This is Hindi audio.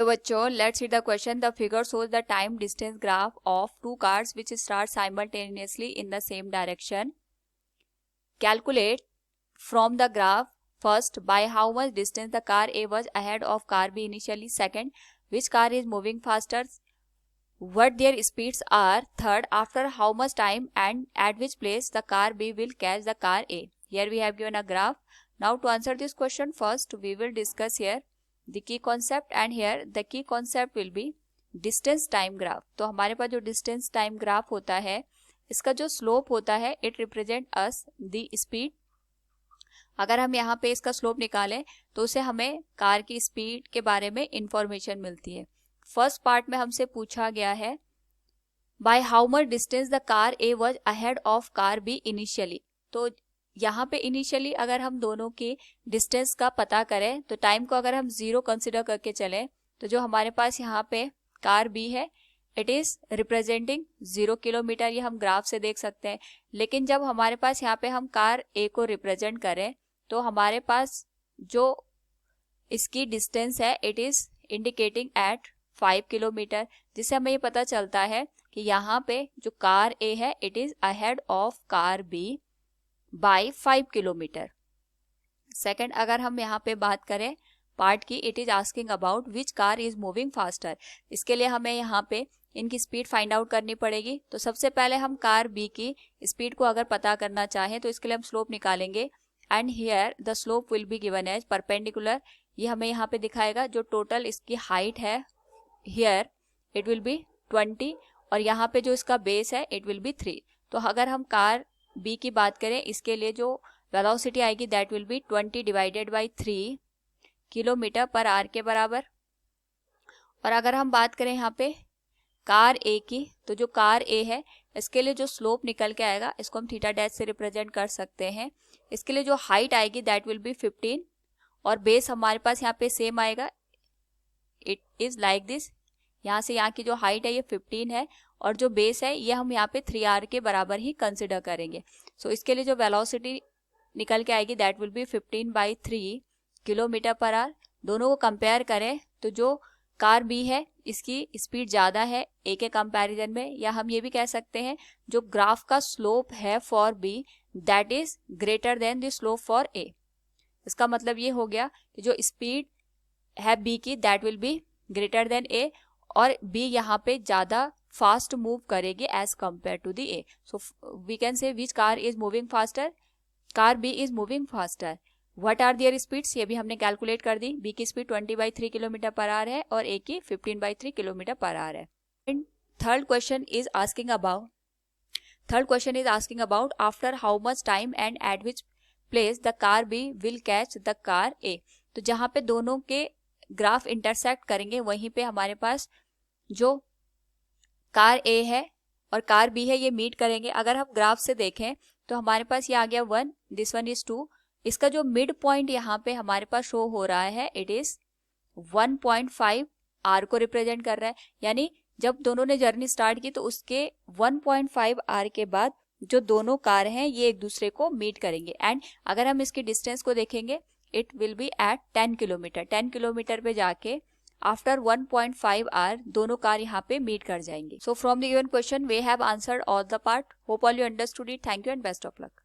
तो बच्चों let's see the question. The figure shows the time distance graph of two cars which start simultaneously in the same direction. Calculate from the graph first by how much distance the car A was ahead of car B initially. Second, which car is moving faster, what their speeds are. Third, after how much time and at which place the car B will catch the car A. Here we have given a graph. Now to answer this question, first we will discuss here the key concept, and here the key concept will be distance time graph. तो हमारे पास जो distance time graph होता है, इसका जो slope होता है it represent us the speed. अगर हम यहाँ पे इसका स्लोप निकालें तो उसे हमें कार की स्पीड के बारे में इंफॉर्मेशन मिलती है. फर्स्ट पार्ट में हमसे पूछा गया है by how much distance the car A was ahead of car B initially. तो यहाँ पे इनिशियली अगर हम दोनों की डिस्टेंस का पता करें तो टाइम को अगर हम 0 कंसिडर करके चलें तो जो हमारे पास यहाँ पे कार बी है इट इज रिप्रेजेंटिंग 0 किलोमीटर. ये हम ग्राफ से देख सकते हैं. लेकिन जब हमारे पास यहाँ पे हम कार ए को रिप्रेजेंट करें तो हमारे पास जो इसकी डिस्टेंस है it is indicating at 5 kilometre, जिससे हमें ये पता चलता है कि यहाँ पे जो कार ए है it is ahead of car B by 5 kilometre. Second, अगर हम यहाँ पे बात करें पार्ट की, it is asking about which car is moving faster. इसके लिए हमें यहाँ पे इनकी स्पीड फाइंड आउट करनी पड़ेगी. तो सबसे पहले हम कार बी की स्पीड को अगर पता करना चाहें तो इसके लिए हम स्लोप निकालेंगे. And here the slope will be given as perpendicular. ये हमें यहाँ पे दिखाएगा जो टोटल इसकी हाइट है हियर इट विल बी 20 और यहाँ पे जो इसका बेस है इट विल बी 3. तो अगर हम कार बी की बात करें इसके लिए जो वेलोसिटी आएगी that will B 20 divided by 3 kilometre per our के बराबर. और अगर हम बात करें यहाँ पे कार ए की तो जो कार ए है इसके लिए जो स्लोप निकल के आएगा इसको हम थीटा डैश से रिप्रेजेंट कर सकते हैं. इसके लिए जो हाइट आएगी दैट विल बी 15 और बेस हमारे पास यहाँ पे सेम आएगा. It is like this. यहाँ से यहाँ की जो हाइट है ये 15 है और जो बेस है ये हम यहाँ पे 3r के बराबर ही कंसिडर करेंगे. सो इसके लिए जो वेलोसिटी निकल के आएगी that will B 15/3 kilometre per our. दोनों को कंपेयर करें तो जो कार बी है इसकी स्पीड ज़्यादा है ए के कंपैरिजन में, या हम ये भी कह सकते हैं जो ग्राफ का स्लोप है for B that is greater than the slope for A. इसका मतलब ये हो गया कि जो स्पीड है बी की that will be greater than A और बी यहाँ पे ज़्यादा फास्ट मूव करेगी as compare to the A. So we can say which car is moving faster, car B is moving faster. What are their speeds ये भी हमने कैलकुलेट कर दी. बी की स्पीड 20/3 किलोमीटर पर आवर है और ए की 15/3 किलोमीटर पर आवर है. And third question is asking about after how much time and at which place the car B will catch the car A. तो जहाँ पे दोनों के ग्राफ इंटरसेक्ट करेंगे वहीं पे हमारे पास जो कार ए है और कार बी है ये मीट करेंगे. अगर हम ग्राफ से देखें तो हमारे पास ये आ गया 1, दिस वन इज 2. इसका जो मिड पॉइंट यहाँ पे हमारे पास शो हो रहा है इट इज 1.5 आर को रिप्रेजेंट कर रहा है. यानी जब दोनों ने जर्नी स्टार्ट की तो उसके 1.5 आर के बाद जो दोनों कार हैं ये एक दूसरे को मीट करेंगे. एंड अगर हम इसकी डिस्टेंस को देखेंगे it will be at 10 kilometre. 10 kilometre पे जाके आफ्टर 1.5 आवर दोनों कार यहाँ पे मीट कर जाएंगे. So from the given question we have answered all the part. Hope all you understood it. Thank you and best of luck.